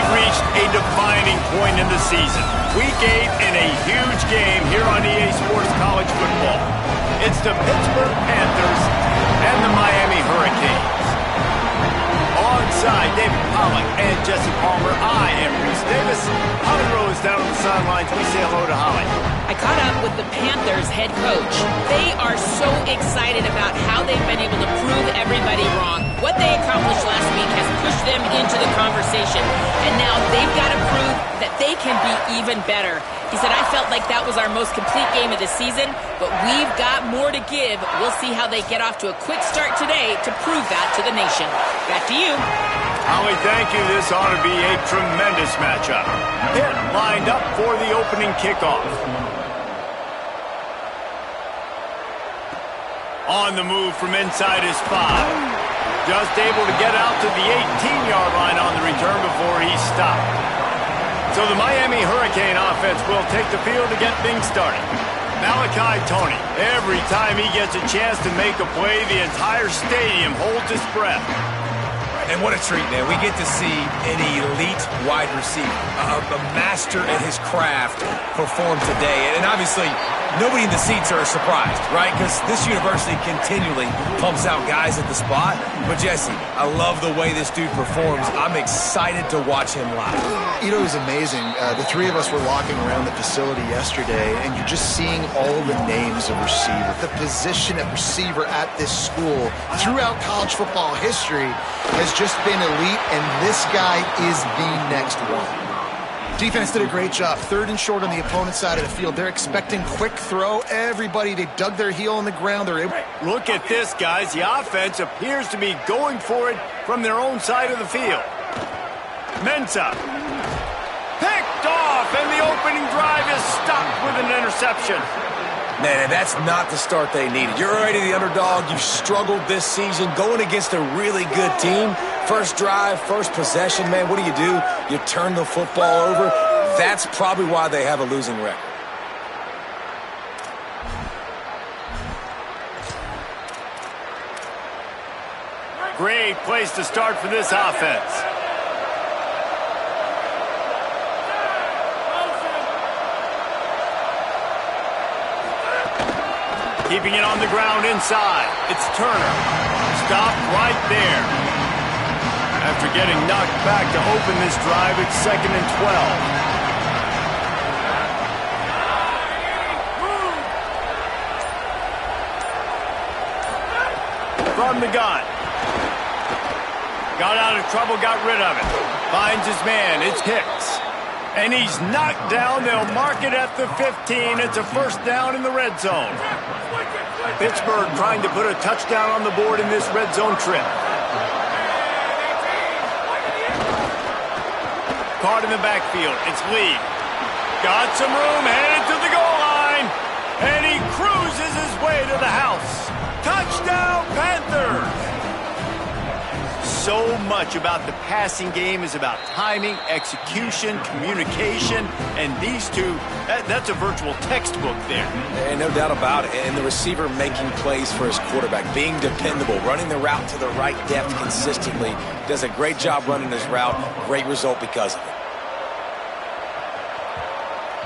We've reached a defining point in the season. Week 8 in a huge game here on EA Sports College Football. It's the Pittsburgh Panthers and the Miami Hurricanes. Alongside David Pollack and Jesse Palmer, I am Reese Davis. Holly Rose down on the sidelines. We say hello to Holly. I caught up with the Panthers head coach. They are so excited about how they've been able to prove everybody wrong. What they accomplished last week has pushed them into the conversation, and now they've got to prove that they can be even better. He said, I felt like that was our most complete game of the season, but we've got more to give. We'll see how they get off to a quick start today to prove that to the nation. Back to you. Holly, thank you. This ought to be a tremendous matchup. Pitt lined up for the opening kickoff. On the move from inside his 5. Just able to get out to the 18-yard line on the return before he stopped. So the Miami Hurricane offense will take the field to get things started. Malachi Tony, every time he gets a chance to make a play, the entire stadium holds its breath. And what a treat, man. We get to see an elite wide receiver, a master at his craft perform today. And obviously, nobody in the seats are surprised, right? Because this university continually pumps out guys at the spot. But, Jesse, I love the way this dude performs. I'm excited to watch him live. You know, it was amazing. The three of us were walking around the facility yesterday, and you're just seeing all the names of receiver. The position at receiver at this school throughout college football history has just been elite, and this guy is the next one. Defense did a great job. 3rd and short on the opponent's side of the field. They're expecting quick throw. Everybody, they dug their heel on the ground. They're able. Look at this, guys. The offense appears to be going for it from their own side of the field. Mensah. Picked off, and the opening drive is stopped with an interception. Man, that's not the start they needed. You're already the underdog. You've struggled this season going against a really good team. First drive, first possession, man, what do? You turn the football over. That's probably why they have a losing record. Great place to start for this offense. Keeping it on the ground inside. It's Turner. Stopped right there. After getting knocked back to open this drive, it's 2nd and 12. From the gun. Got out of trouble, got rid of it. Finds his man. It's Hicks. And he's knocked down. They'll mark it at the 15. It's a first down in the red zone. Pittsburgh trying to put a touchdown on the board in this red zone trip. Caught in the backfield. It's Lee. Got some room, headed to the goal line. And he cruises his way to the house. Touchdown, Panthers! So much about the passing game is about timing, execution, communication, and these two, that's a virtual textbook there. And no doubt about it. And the receiver making plays for his quarterback, being dependable, running the route to the right depth consistently. Does a great job running his route. Great result because of it.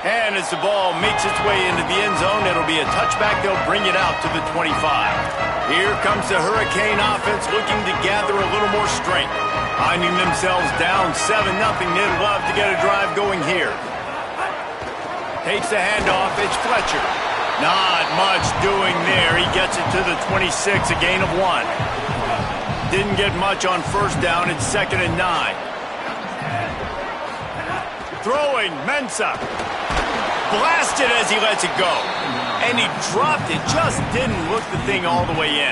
And as the ball makes its way into the end zone, it'll be a touchback. They'll bring it out to the 25. Here comes the Hurricane offense looking to gather a little more strength. Finding themselves down 7-0. They'd love to get a drive going here. Takes the handoff. It's Fletcher. Not much doing there. He gets it to the 26, a gain of 1. Didn't get much on first down. It's 2nd and 9. Throwing, Mensah. Blasted as he lets it go. And he dropped it, just didn't look the thing all the way in.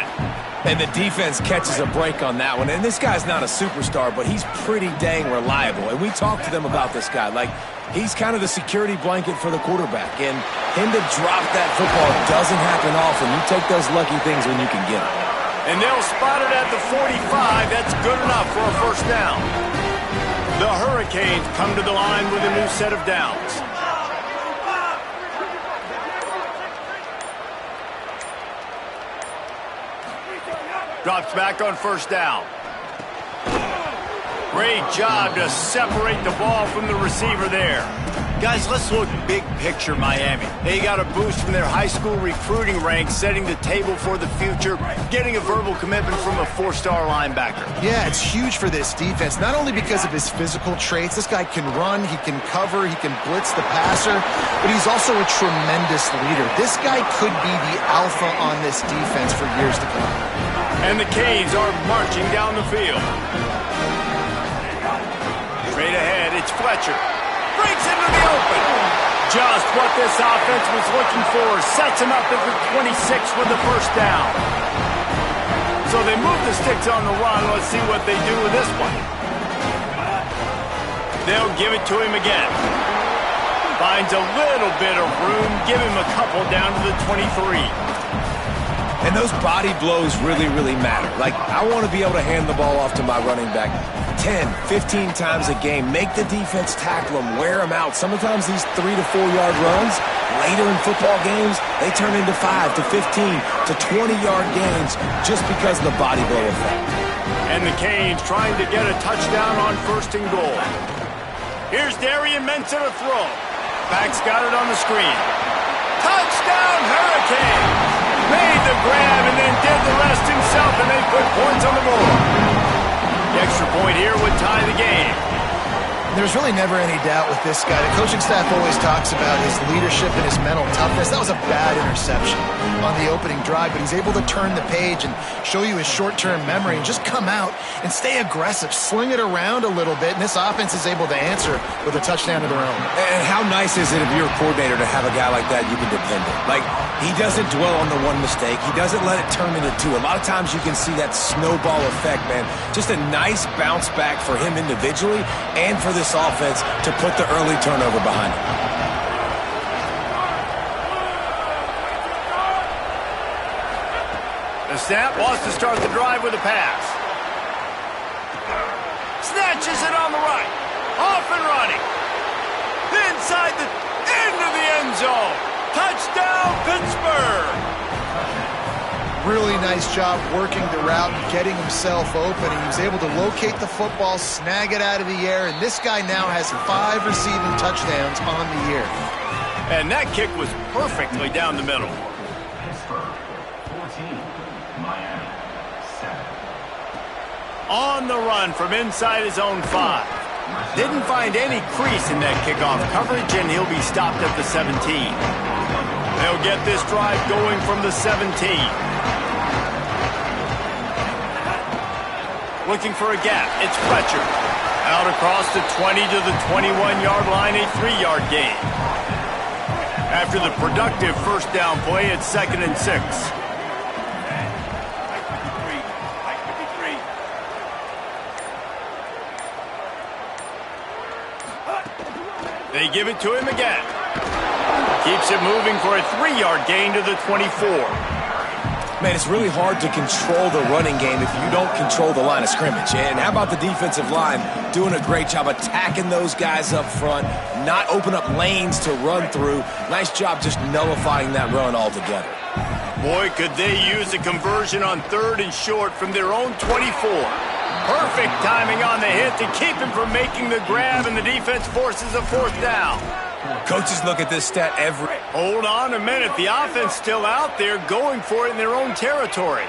And the defense catches a break on that one. And this guy's not a superstar, but he's pretty dang reliable. And we talked to them about this guy. Like, he's kind of the security blanket for the quarterback. And him to drop that football doesn't happen often. You take those lucky things when you can get them. And they'll spot it at the 45. That's good enough for a first down. The Hurricanes come to the line with a new set of downs. Drops back on first down. Great job to separate the ball from the receiver there. Guys, let's look big picture Miami. They got a boost from their high school recruiting ranks, setting the table for the future, getting a verbal commitment from a 4-star linebacker. Yeah, it's huge for this defense, not only because of his physical traits. This guy can run, he can cover, he can blitz the passer, but he's also a tremendous leader. This guy could be the alpha on this defense for years to come. And the Canes are marching down the field. Straight ahead, it's Fletcher. Breaks into the open. Just what this offense was looking for. Sets him up at the 26 for the first down. So they move the sticks on the run. Let's see what they do with this one. They'll give it to him again. Finds a little bit of room. Give him a couple down to the 23. And those body blows really, really matter. Like, I want to be able to hand the ball off to my running back 10, 15 times a game. Make the defense tackle them, wear them out. Sometimes these 3 to 4 yard runs, later in football games, they turn into 5 to 15 to 20-yard gains just because of the body blow effect. And the Canes trying to get a touchdown on 1st and goal. Here's Darian Mensah to throw. Back's got it on the screen. Touchdown, Hurricanes! Made the grab and then did the rest himself, and they put points on the board. The extra point here would tie the game. There's really never any doubt with this guy. The coaching staff always talks about his leadership and his mental toughness. That was a bad interception on the opening drive, but he's able to turn the page and show you his short-term memory and just come out and stay aggressive, sling it around a little bit, and this offense is able to answer with a touchdown of their own. And how nice is it if you're a coordinator to have a guy like that you can depend on? Like, he doesn't dwell on the one mistake. He doesn't let it turn into 2. A lot of times you can see that snowball effect, man. Just a nice bounce back for him individually and for this offense to put the early turnover behind him. The snap wants to start the drive with a pass. Snatches it on the right. Off and running. Inside the end of the end zone. Touchdown, Pittsburgh! Really nice job working the route and getting himself open. He was able to locate the football, snag it out of the air, and this guy now has 5 receiving touchdowns on the year. And that kick was perfectly down the middle. Pittsburgh, 14, Miami, 7. On the run from inside his own 5. Didn't find any crease in that kickoff coverage, and he'll be stopped at the 17. They'll get this drive going from the 17. Looking for a gap. It's Fletcher. Out across the 20 to the 21-yard line, a 3-yard gain. After the productive first down play, it's 2nd and 6. They give it to him again. Keeps it moving for a 3-yard gain to the 24. Man, it's really hard to control the running game if you don't control the line of scrimmage. And how about the defensive line doing a great job attacking those guys up front, not open up lanes to run through. Nice job just nullifying that run altogether. Boy, could they use a conversion on 3rd and short from their own 24. Perfect timing on the hit to keep him from making the grab, and the defense forces a 4th down. Coaches look at this stat every... Hold on a minute. The offense still out there going for it in their own territory.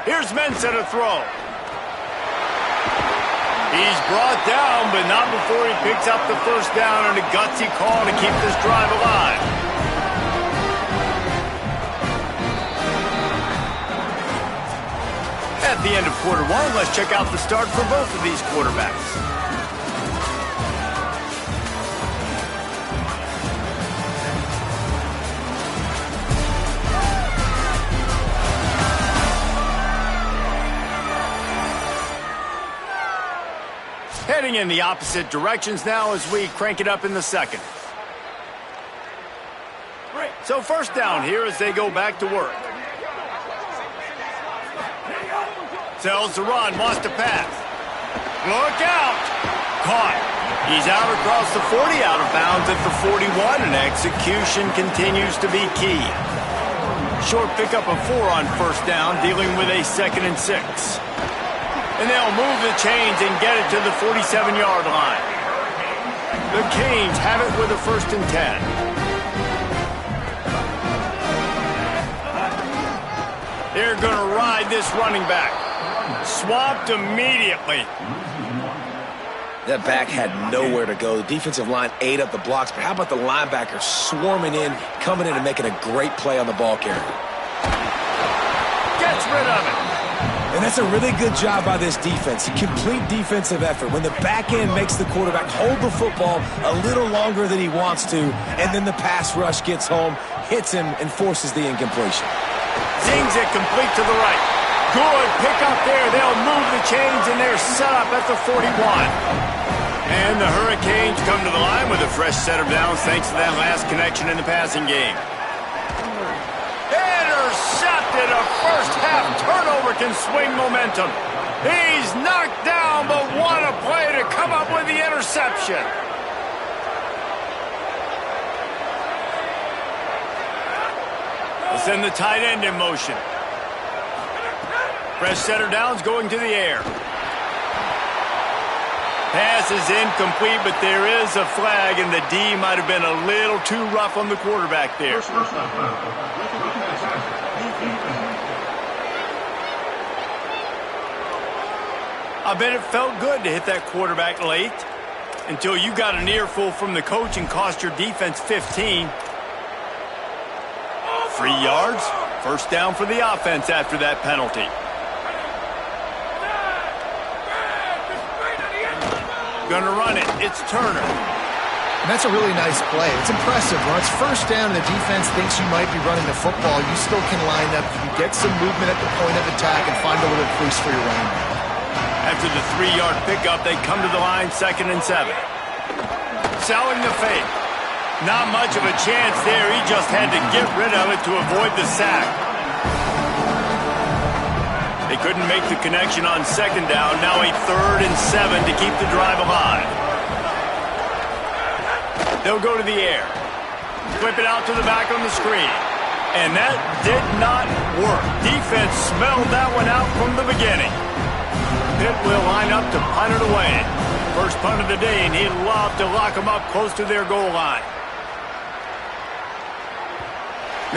Here's Mensah to throw. He's brought down, but not before he picks up the first down, and a gutsy call to keep this drive alive. At the end of quarter 1, let's check out the start for both of these quarterbacks. Heading in the opposite directions now as we crank it up in the second. So first down here as they go back to work. Sells the run, wants to pass. Look out! Caught. He's out across the 40, out of bounds at the 41, and execution continues to be key. Short pickup of 4 on first down, dealing with a 2nd and 6. And they'll move the chains and get it to the 47-yard line. The Canes have it with a 1st and 10. They're going to ride this running back. Swamped immediately. That back had nowhere to go. The defensive line ate up the blocks, but how about the linebacker swarming in, coming in and making a great play on the ball carrier? Gets rid of it. And that's a really good job by this defense. A complete defensive effort. When the back end makes the quarterback hold the football a little longer than he wants to, and then the pass rush gets home, hits him, and forces the incompletion. Zings it complete to the right. Good pick up there. They'll move the chains, and they're set up at the 41. And the Hurricanes come to the line with a fresh set of downs thanks to that last connection in the passing game. Intercepted. A first-half turnover can swing momentum. He's knocked down, but what a play to come up with the interception. They'll send the tight end in motion. Fresh set of downs going to the air. Pass is incomplete, but there is a flag, and the D might have been a little too rough on the quarterback there. I bet it felt good to hit that quarterback late until you got an earful from the coach and cost your defense 15. 3 yards, first down for the offense after that penalty. Gonna run it. It's Turner. And that's a really nice play. It's impressive. When it's first down and the defense thinks you might be running the football, you still can line up. You can get some movement at the point of attack and find a little crease for your running back. After the 3-yard pickup, they come to the line, 2nd and 7. Selling the fake. Not much of a chance there. He just had to get rid of it to avoid the sack. They couldn't make the connection on 2nd down. Now a 3rd and 7 to keep the drive alive. They'll go to the air. Flip it out to the back on the screen. And that did not work. Defense smelled that one out from the beginning. Pitt will line up to punt it away. First punt of the day, and he'd love to lock them up close to their goal line.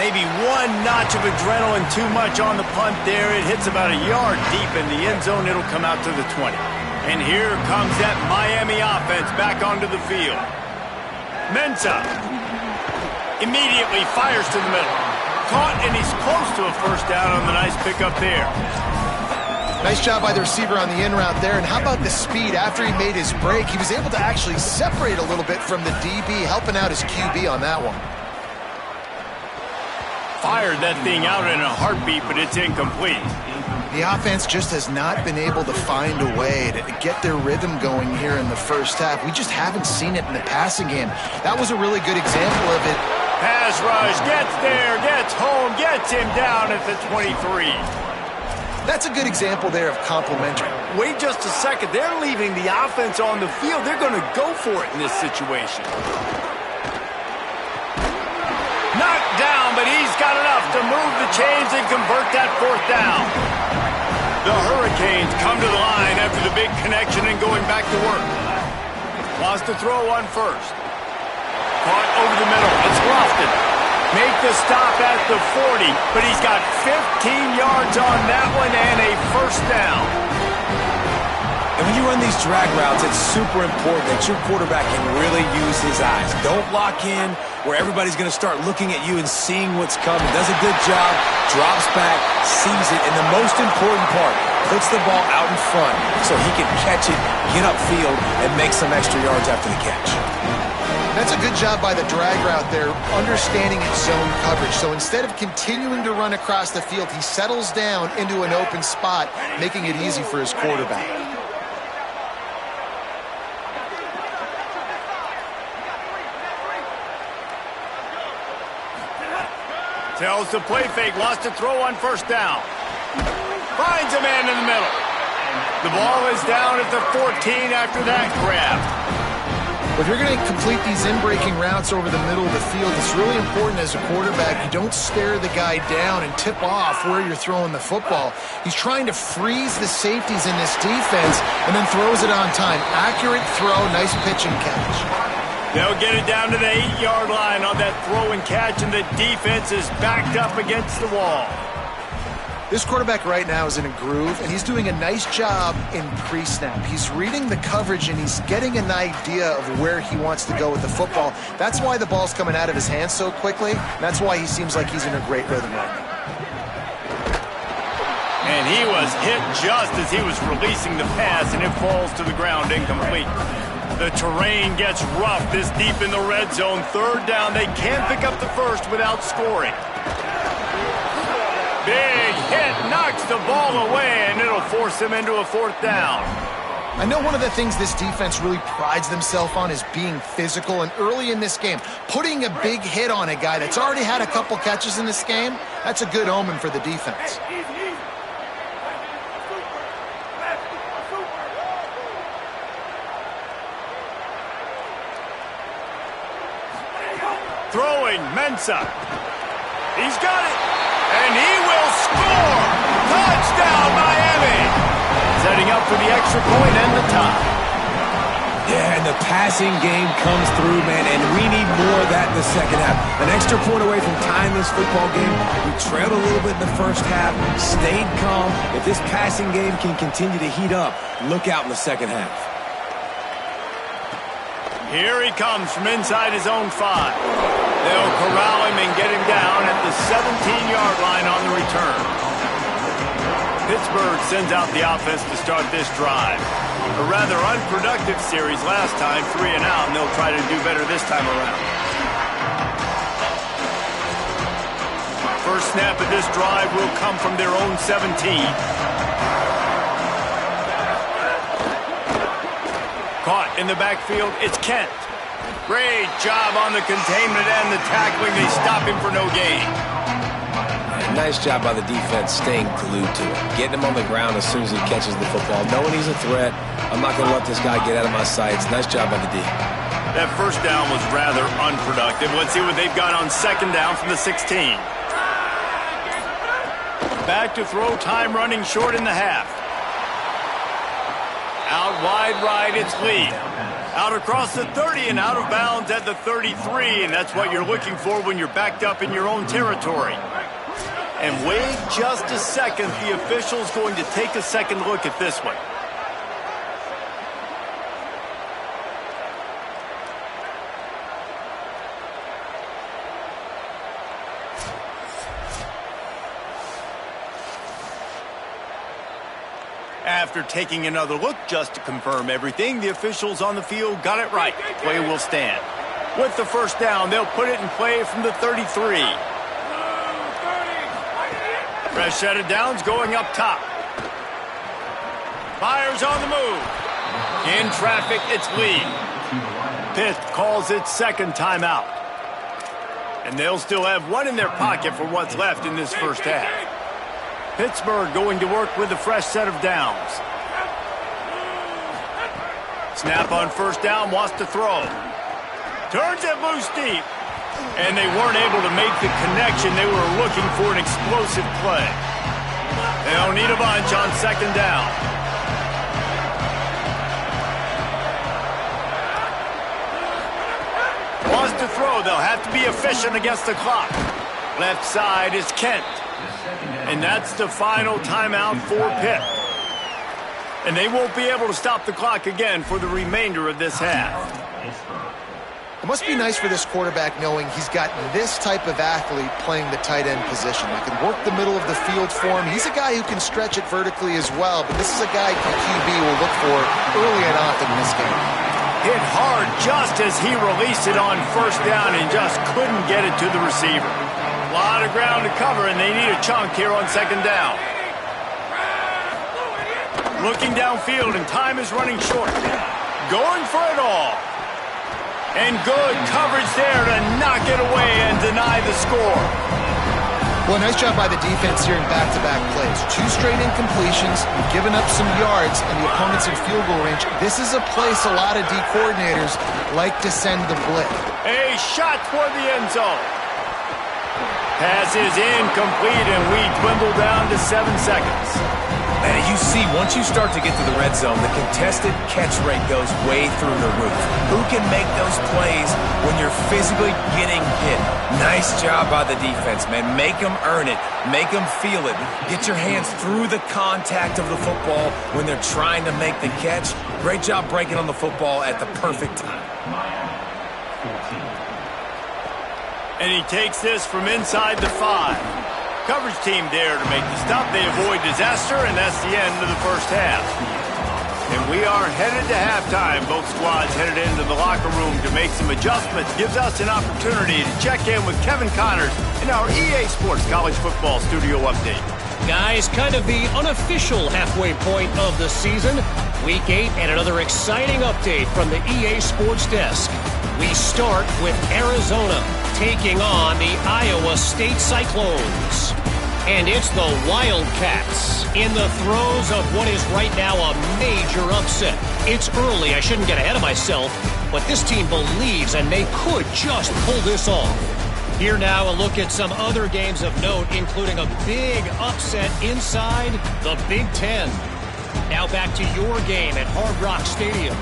Maybe one notch of adrenaline too much on the punt there. It hits about a yard deep in the end zone. It'll come out to the 20. And here comes that Miami offense back onto the field. Mensah immediately fires to the middle. Caught, and he's close to a first down on the nice pickup there. Nice job by the receiver on the in route there. And how about the speed? After he made his break, he was able to actually separate a little bit from the DB, helping out his QB on that one. Fired that thing out in a heartbeat, but it's incomplete. The offense just has not been able to find a way to get their rhythm going here in the first half. We just haven't seen it in the passing game. That was a really good example of it. Pass rush, gets there, gets home, gets him down at the 23. That's a good example there of complementary. Wait just a second. They're leaving the offense on the field. They're going to go for it in this situation. Knocked down, but he's got enough to move the chains and convert that 4th down. The Hurricanes come to the line after the big connection and going back to work. Wants to throw one first. Caught over the middle. It's Lofton. Make the stop at the 40, but he's got 15 yards on that one and a first down. And when you run these drag routes, it's super important that your quarterback can really use his eyes. Don't lock in where everybody's going to start looking at you and seeing what's coming. Does a good job, drops back, sees it, and the most important part, puts the ball out in front so he can catch it, get upfield, and make some extra yards after the catch. That's a good job by the drag route there, understanding its zone coverage. So instead of continuing to run across the field, he settles down into an open spot, making it easy for his quarterback. Tells the play fake, wants to throw on first down. Finds a man in the middle. The ball is down at the 14 after that grab. If you're going to complete these in-breaking routes over the middle of the field, it's really important as a quarterback you don't stare the guy down and tip off where you're throwing the football. He's trying to freeze the safeties in this defense and then throws it on time. Accurate throw, nice pitch and catch. They'll get it down to the 8-yard line on that throw and catch, and the defense is backed up against the wall. This quarterback right now is in a groove, and he's doing a nice job in pre-snap. He's reading the coverage, and he's getting an idea of where he wants to go with the football. That's why the ball's coming out of his hands so quickly, and that's why he seems like he's in a great rhythm right now. And he was hit just as he was releasing the pass, and it falls to the ground incomplete. The terrain gets rough this deep in the red zone. Third down, they can't pick up the first without scoring. Big hit, knocks the ball away, and it'll force them into a fourth down. I know one of the things this defense really prides themselves on is being physical, and early in this game, putting a big hit on a guy that's already had a couple catches in this game, that's a good omen for the defense. Throwing, Mensah. He's got it, and he will score! Touchdown, Miami! Setting up for the extra point and the tie. Yeah, and the passing game comes through, man, and we need more of that in the second half. An extra point away from tying this football game. We trailed a little bit in the first half, stayed calm. If this passing game can continue to heat up, look out in the second half. Here he comes from inside his own 5. They'll corral him and get him down at the 17-yard line on the return. Pittsburgh sends out the offense to start this drive. A rather unproductive series last time, 3 and out, and they'll try to do better this time around. First snap of this drive will come from their own 17. Caught in the backfield, it's Kent. Great job on the containment and the tackling. They stop him for no gain. Nice job by the defense staying glued to it. Getting him on the ground as soon as he catches the football. Knowing he's a threat, I'm not going to let this guy get out of my sights. Nice job by the D. That first down was rather unproductive. Let's see what they've got on second down from the 16. Back to throw, time running short in the half. Out wide right, it's Lee. Out across the 30 and out of bounds at the 33, and that's what you're looking for when you're backed up in your own territory. And wait just a second, the official's going to take a second look at this one. After taking another look just to confirm everything, the officials on the field got it right. Play will stand. With the first down, they'll put it in play from the 33. Fresh set of downs going up top. Fires on the move. In traffic, it's Lee. Pitt calls it second timeout. And they'll still have one in their pocket for what's left in this first half. Pittsburgh going to work with a fresh set of downs. Snap on first down, wants to throw. Turns it loose deep. And they weren't able to make the connection. They were looking for an explosive play. They'll need a bunch on second down. Wants to throw. They'll have to be efficient against the clock. Left side is Kent. And that's the final timeout for Pitt. And they won't be able to stop the clock again for the remainder of this half. It must be nice for this quarterback knowing he's got this type of athlete playing the tight end position. He can work the middle of the field for him. He's a guy who can stretch it vertically as well, but this is a guy QB will look for early and often in this game. Hit hard just as he released it on first down and just couldn't get it to the receiver. A lot of ground to cover, and they need a chunk here on second down. Looking downfield, and time is running short. Going for it all. And good coverage there to knock it away and deny the score. Well, nice job by the defense here in back-to-back plays. 2 straight incompletions, you've given up some yards, and the opponent's in field goal range. This is a place a lot of D coordinators like to send the blitz. A shot toward the end zone. Pass is incomplete, and we dwindle down to 7 seconds. And you see, once you start to get to the red zone, the contested catch rate goes way through the roof. Who can make those plays when you're physically getting hit? Nice job by the defense, man. Make them earn it. Make them feel it. Get your hands through the contact of the football when they're trying to make the catch. Great job breaking on the football at the perfect time. And he takes this from inside the 5. Coverage team there to make the stop. They avoid disaster, and that's the end of the first half. And we are headed to halftime. Both squads headed into the locker room to make some adjustments. Gives us an opportunity to check in with Kevin Connors in our EA Sports College Football Studio Update. Guys, kind of the unofficial halfway point of the season. Week 8 and another exciting update from the EA Sports Desk. We start with Arizona taking on the Iowa State Cyclones. And it's the Wildcats in the throes of what is right now a major upset. It's early, I shouldn't get ahead of myself, but this team believes and they could just pull this off. Here now, a look at some other games of note, including a big upset inside the Big Ten. Now back to your game at Hard Rock Stadium.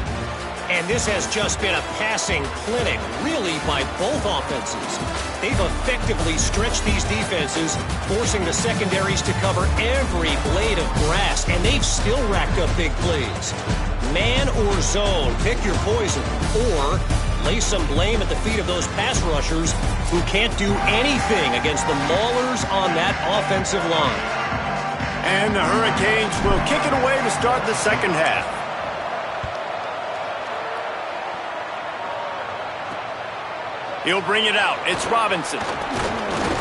And this has just been a passing clinic, really, by both offenses. They've effectively stretched these defenses, forcing the secondaries to cover every blade of grass, and they've still racked up big plays. Man or zone, pick your poison, or lay some blame at the feet of those pass rushers who can't do anything against the maulers on that offensive line. And the Hurricanes will kick it away to start the second half. He'll bring it out. It's Robinson.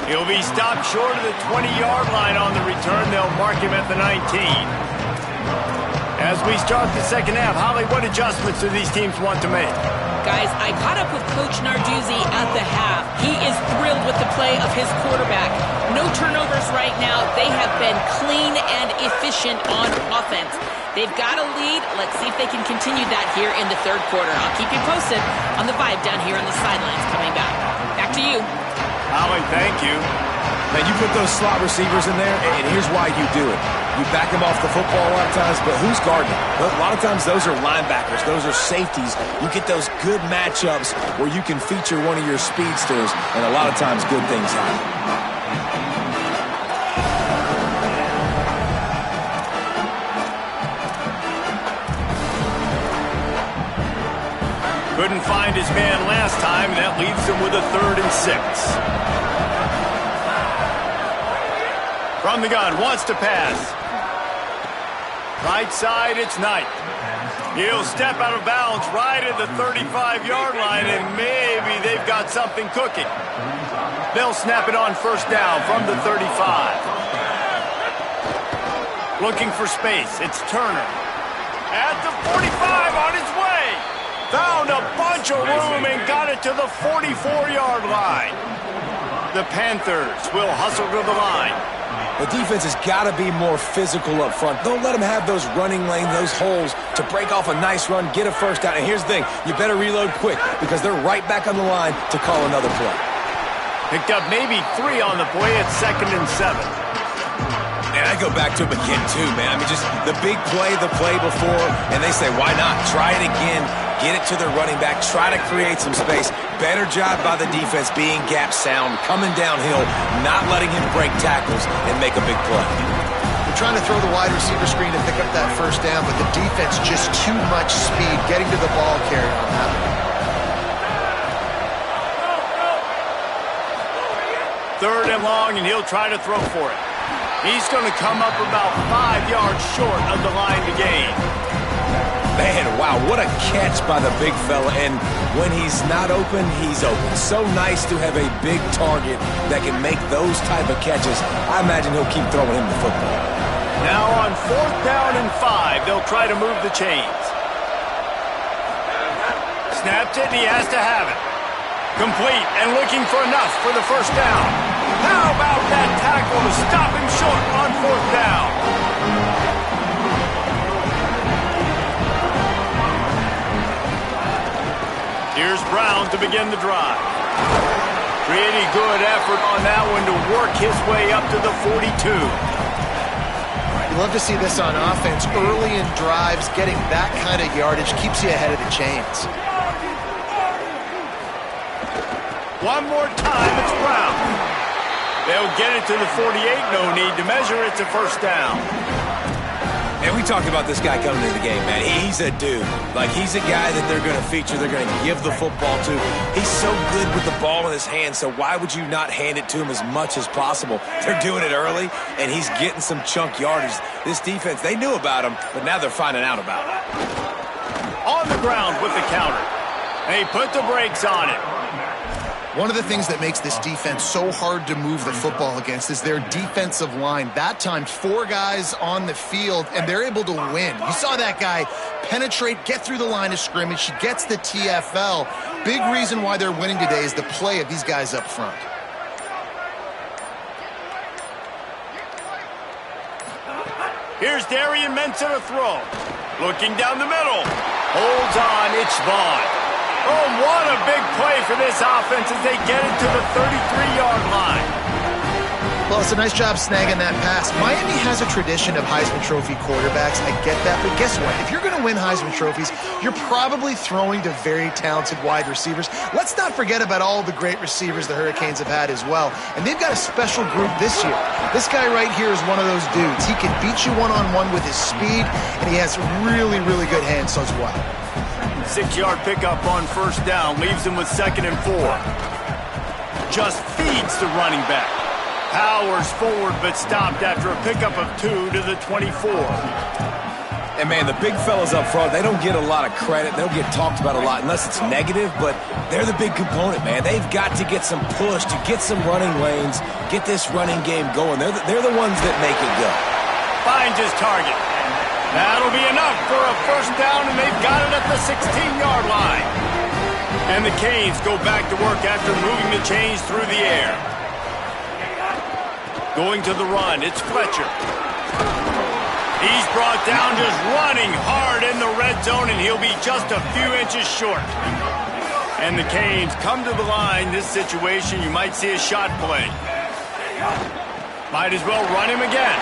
He'll be stopped short of the 20-yard line on the return. They'll mark him at the 19. As we start the second half, Holly, what adjustments do these teams want to make? Guys, I caught up with Coach Narduzzi at the half. He is thrilled with the play of his quarterback. No turnovers right now. They have been clean and efficient on offense. They've got a lead. Let's see if they can continue that here in the third quarter. I'll keep you posted on the vibe down here on the sidelines coming back. Back to you. Holly, thank you. Man, you put those slot receivers in there, and here's why you do it. You back them off the football a lot of times, but who's guarding them? A lot of times those are linebackers. Those are safeties. You get those good matchups where you can feature one of your speedsters, and a lot of times good things happen. Couldn't find his man last time. That leaves him with a 3rd and 6. From the gun, wants to pass. Right side, it's Knight. He'll step out of bounds right at the 35-yard line, and maybe they've got something cooking. They'll snap it on first down from the 35. Looking for space, it's Turner. At the 45, on his way. Found a bunch of room and got it to the 44-yard line. The Panthers will hustle to the line. The defense has got to be more physical up front. Don't let them have those running lanes, those holes to break off a nice run, get a first down. And here's the thing, you better reload quick because they're right back on the line to call another play. Picked up maybe 3 on the play at 2nd and 7. And I go back to him again, too, man. I mean, just the big play, the play before, and they say, why not? Try it again. Get it to their running back. Try to create some space. Better job by the defense being gap sound, coming downhill, not letting him break tackles and make a big play. They're trying to throw the wide receiver screen to pick up that first down, but the defense just too much speed getting to the ball carrier on that one. 3rd and long, and he'll try to throw for it. He's going to come up about 5 yards short of the line to gain. Man, wow, what a catch by the big fella. And when he's not open, he's open. So nice to have a big target that can make those type of catches. I imagine he'll keep throwing him the football. Now on 4th down and 5, they'll try to move the chains. Snapped it, and he has to have it. Complete and looking for enough for the first down. How about that tackle to stop him short on 4th down? Here's Brown to begin the drive. Pretty good effort on that one to work his way up to the 42. You love to see this on offense. Early in drives, getting that kind of yardage keeps you ahead of the chains. One more time, it's Brown. They'll get it to the 48, no need to measure. It's a 1st down. And we talked about this guy coming into the game, man. He's a dude. Like, he's a guy that they're going to feature, they're going to give the football to. He's so good with the ball in his hand, so why would you not hand it to him as much as possible? They're doing it early, and he's getting some chunk yardage. This defense, they knew about him, but now they're finding out about it. On the ground with the counter. They put the brakes on it. One of the things that makes this defense so hard to move the football against is their defensive line. That time, 4 guys on the field, and they're able to win. You saw that guy penetrate, get through the line of scrimmage. He gets the TFL. Big reason why they're winning today is the play of these guys up front. Here's Darian Mensa to throw. Looking down the middle. Holds on, it's Vaughn. Oh, what a big play for this offense as they get it to the 33-yard line. Well, it's a nice job snagging that pass. Miami has a tradition of Heisman Trophy quarterbacks. I get that, but guess what? If you're going to win Heisman Trophies, you're probably throwing to very talented wide receivers. Let's not forget about all the great receivers the Hurricanes have had as well. And they've got a special group this year. This guy right here is one of those dudes. He can beat you one-on-one with his speed, and he has really, really good hands as well. 6-yard pickup on 1st down leaves him with 2nd and 4. Just feeds the running back. Powers forward but stopped after a pickup of 2 to the 24. And, man, the big fellas up front, they don't get a lot of credit. They don't get talked about a lot unless it's negative, but they're the big component, man. They've got to get some push, to get some running lanes, get this running game going. They're the ones that make it go. Finds his target. That'll be enough for a 1st down, and they've got it at the 16-yard line. And the Canes go back to work after moving the chains through the air. Going to the run, it's Fletcher. He's brought down just running hard in the red zone, and he'll be just a few inches short. And the Canes come to the line. This situation, you might see a shot play. Might as well run him again.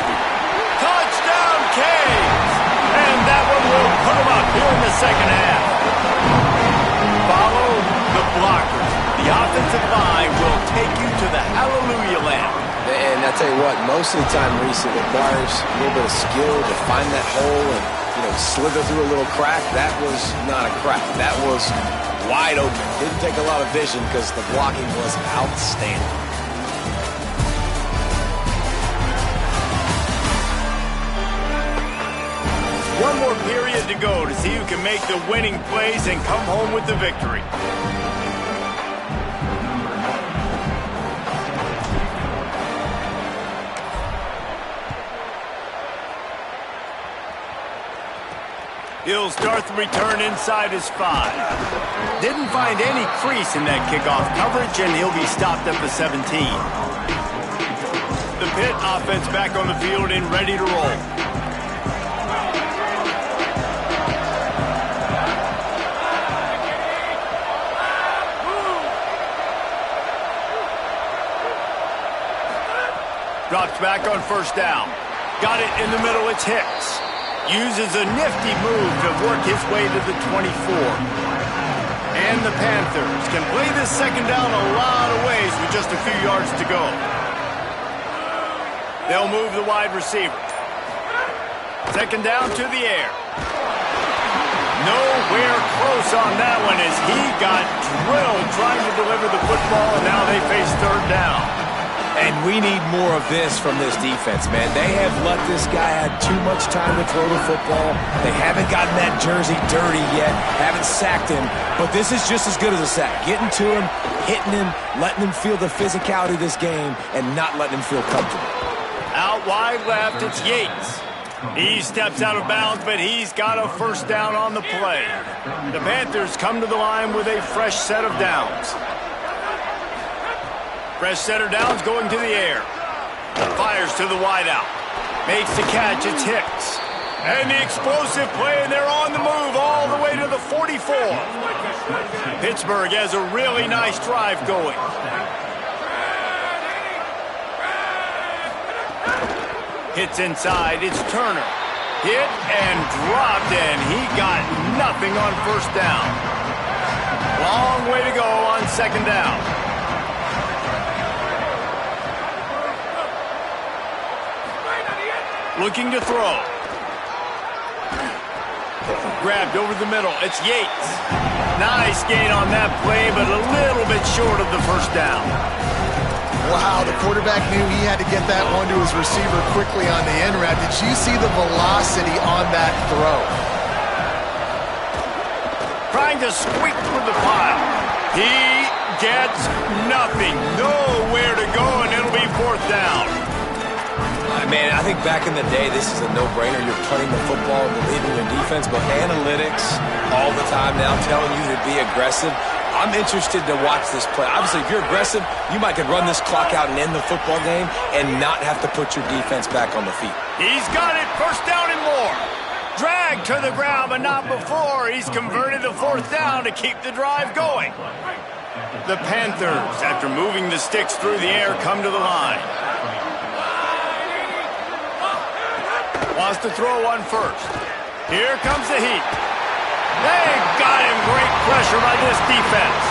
Touchdown, Canes! And that one will put them up here in the 2nd half. Follow the blockers. The offensive line will take you to the hallelujah land. And I tell you what, most of the time, Reese, it requires a little bit of skill to find that hole and, slither through a little crack. That was not a crack. That was wide open. Didn't take a lot of vision because the blocking was outstanding. One more period to go to see who can make the winning plays and come home with the victory. He'll start the return inside his 5. Didn't find any crease in that kickoff coverage, and he'll be stopped at the 17. The Pitt offense back on the field and ready to roll. Drops back on 1st down. Got it in the middle, it's Hicks. Uses a nifty move to work his way to the 24. And the Panthers can play this 2nd down a lot of ways with just a few yards to go. They'll move the wide receiver. 2nd down to the air. Nowhere close on that one as he got drilled trying to deliver the football, and now they face 3rd down. And we need more of this from this defense, man. They have let this guy have too much time to throw the football. They haven't gotten that jersey dirty yet, haven't sacked him. But this is just as good as a sack. Getting to him, hitting him, letting him feel the physicality of this game, and not letting him feel comfortable. Out wide left, it's Yates. He steps out of bounds, but he's got a 1st down on the play. The Panthers come to the line with a fresh set of downs. Fresh setter downs going to the air. Fires to the wideout. Makes the catch. It's Hicks. And the explosive play, and they're on the move all the way to the 44. Pittsburgh has a really nice drive going. Hits inside. It's Turner. Hit and dropped, and he got nothing on first down. Long way to go on second down. Looking to throw. Grabbed over the middle. It's Yates. Nice gain on that play, but a little bit short of the first down. Wow, the quarterback knew he had to get that one to his receiver quickly on the end route. Did you see the velocity on that throw? Trying to squeak through the pile. He gets nothing. Nowhere to go, and it'll be fourth down. Man, I think back in the day, this is a no-brainer. You're punting the football and believing in defense, but analytics all the time now telling you to be aggressive. I'm interested to watch this play. Obviously, if you're aggressive, you might could run this clock out and end the football game and not have to put your defense back on the feet. He's got it. First down and more. Dragged to the ground, but not before. He's converted the fourth down to keep the drive going. The Panthers, after moving the sticks through the air, come to the line. Wants to throw one first. Here comes the heat. They got him. Great pressure by this defense.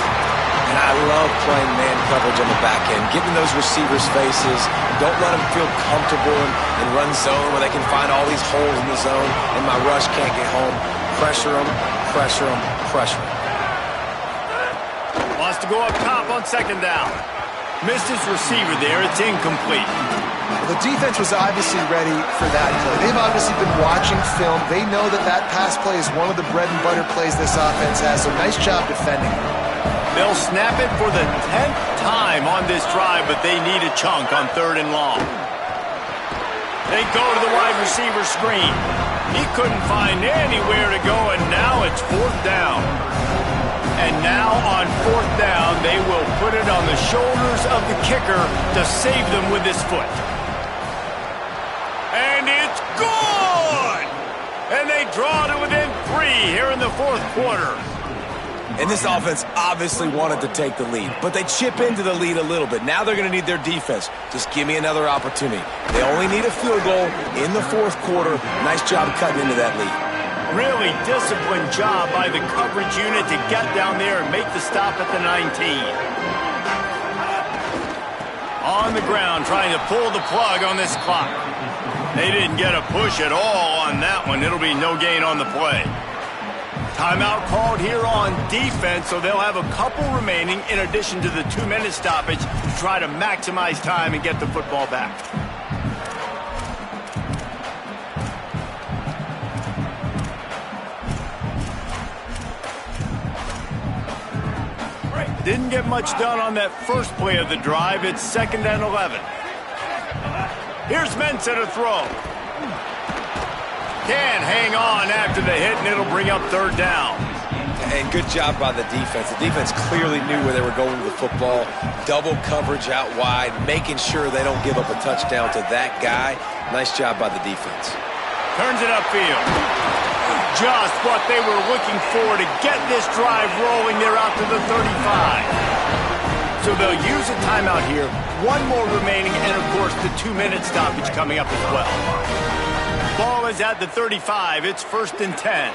And I love playing man coverage on the back end, giving those receivers faces. Don't let them feel comfortable and run zone where they can find all these holes in the zone and my rush can't get home. Pressure them, pressure them, pressure them. Wants to go up top on second down. Missed his receiver there. It's incomplete. The defense was obviously ready for that play. They've obviously been watching film. They know that that pass play is one of the bread and butter plays this offense has, so nice job defending. They'll snap it for the 10th time on this drive, but they need a chunk on third and long. They go to the wide receiver screen. He couldn't find anywhere to go, and now it's fourth down. And now on fourth down, they will put it on the shoulders of the kicker to save them with his foot. And it's good! And they draw to within 3 here in the fourth quarter. And this offense obviously wanted to take the lead, but they chip into the lead a little bit. Now they're going to need their defense. Just give me another opportunity. They only need a field goal in the fourth quarter. Nice job cutting into that lead. Really disciplined job by the coverage unit to get down there and make the stop at the 19. On the ground, trying to pull the plug on this clock. They didn't get a push at all on that one. It'll be no gain on the play. Timeout called here on defense, so they'll have a couple remaining in addition to the 2-minute stoppage to try to maximize time and get the football back. Didn't get much done on that first play of the drive. It's 2nd and 11. Here's Mensah to throw. Can't hang on after the hit, and it'll bring up third down. And good job by the defense. The defense clearly knew where they were going with the football. Double coverage out wide, making sure they don't give up a touchdown to that guy. Nice job by the defense. Turns it upfield. Just what they were looking for to get this drive rolling. They're out to the 35. So they'll use a timeout here. One more remaining, and of course the 2-minute stoppage coming up as well. Ball is at the 35. It's 1st and 10.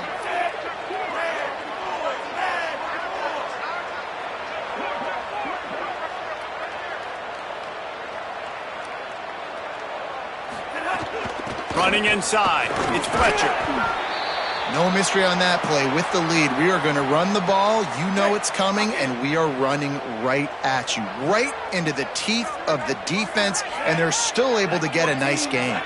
Running inside. It's Fletcher. No mystery on that play. With the lead, we are going to run the ball. You know it's coming, and we are running right at you. Right into the teeth of the defense, and they're still able to get a nice gain.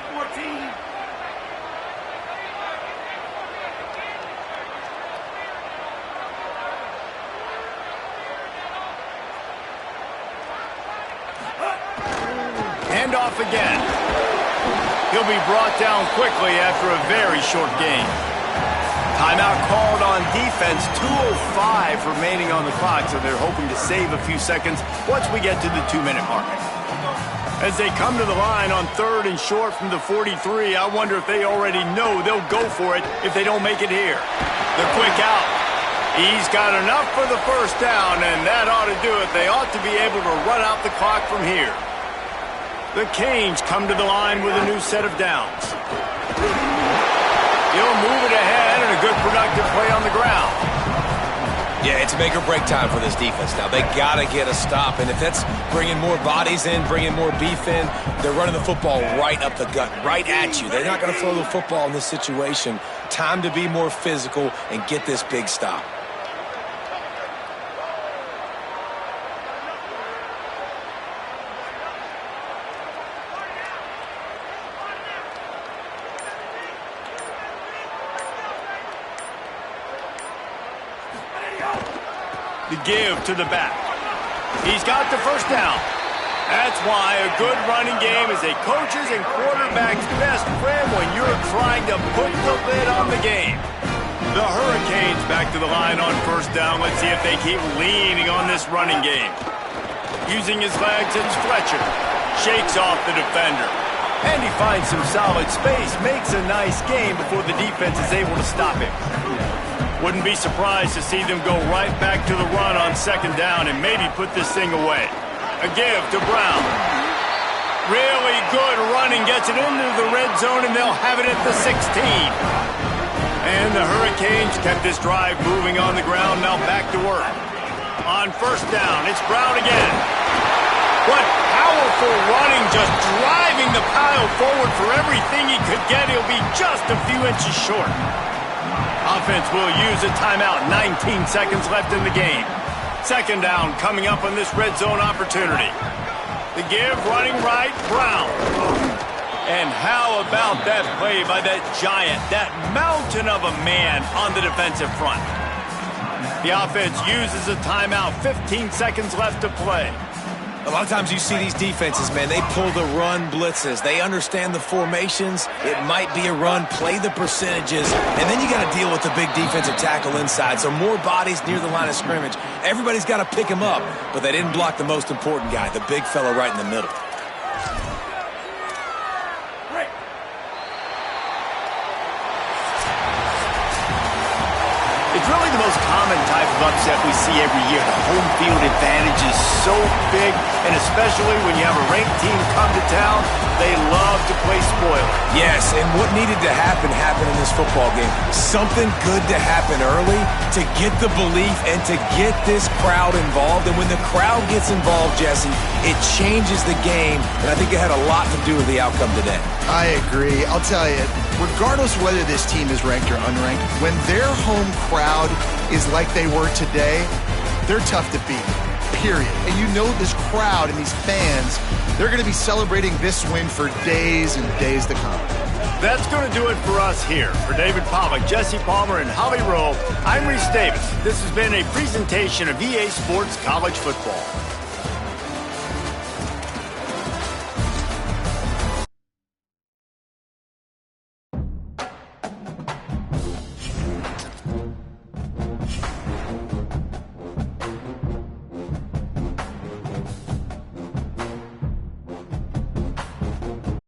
Handoff again. He'll be brought down quickly after a very short game. Timeout called on defense. 2:05 remaining on the clock, so they're hoping to save a few seconds once we get to the 2-minute mark. As they come to the line on 3rd and short from the 43, I wonder if they already know they'll go for it if they don't make it here. The quick out. He's got enough for the first down, and that ought to do it. They ought to be able to run out the clock from here. The Canes come to the line with a new set of downs. He'll move it ahead, and a good productive play on the ground. Yeah, it's make or break time for this defense now. They got to get a stop, and if that's bringing more bodies in, bringing more beef in, they're running the football right up the gut, right at you. They're not going to throw the football in this situation. Time to be more physical and get this big stop. The give to the back. He's got the first down. That's why a good running game is a coach's and quarterback's best friend when you're trying to put the lid on the game. The Hurricanes back to the line on first down. Let's see if they keep leaning on this running game. Using his legs, it's Fletcher. Shakes off the defender. And he finds some solid space. Makes a nice game before the defense is able to stop him. Wouldn't be surprised to see them go right back to the run on 2nd down and maybe put this thing away. A give to Brown. Really good running, gets it into the red zone, and they'll have it at the 16. And the Hurricanes kept this drive moving on the ground, now back to work. On 1st down, it's Brown again. What powerful running, just driving the pile forward for everything he could get. He'll be just a few inches short. Offense will use a timeout. 19 seconds left in the game. 2nd down coming up on this red zone opportunity. The give running right, Brown. And how about that play by that giant, that mountain of a man on the defensive front? The offense uses a timeout. 15 seconds left to play. A lot of times you see these defenses, man, they pull the run blitzes. They understand the formations. It might be a run, play the percentages, and then you got to deal with the big defensive tackle inside. So more bodies near the line of scrimmage. Everybody's got to pick him up, but they didn't block the most important guy, the big fella right in the middle. It's really the most common type of upset we see every year. The home field advantage is so big, and especially when you have a ranked team come to town, they love to play spoiler. Yes, and what needed to happen happened in this football game. Something good to happen early to get the belief and to get this crowd involved. And when the crowd gets involved, Jesse, it changes the game, and I think it had a lot to do with the outcome today. I agree. I'll tell you, regardless of whether this team is ranked or unranked, when their home crowd is like they were today, they're tough to beat, period. And you know this crowd and these fans, they're going to be celebrating this win for days and days to come. That's going to do it for us here. For David Pollack, Jesse Palmer, and Holly Rowe, I'm Reese Davis. This has been a presentation of EA Sports College Football.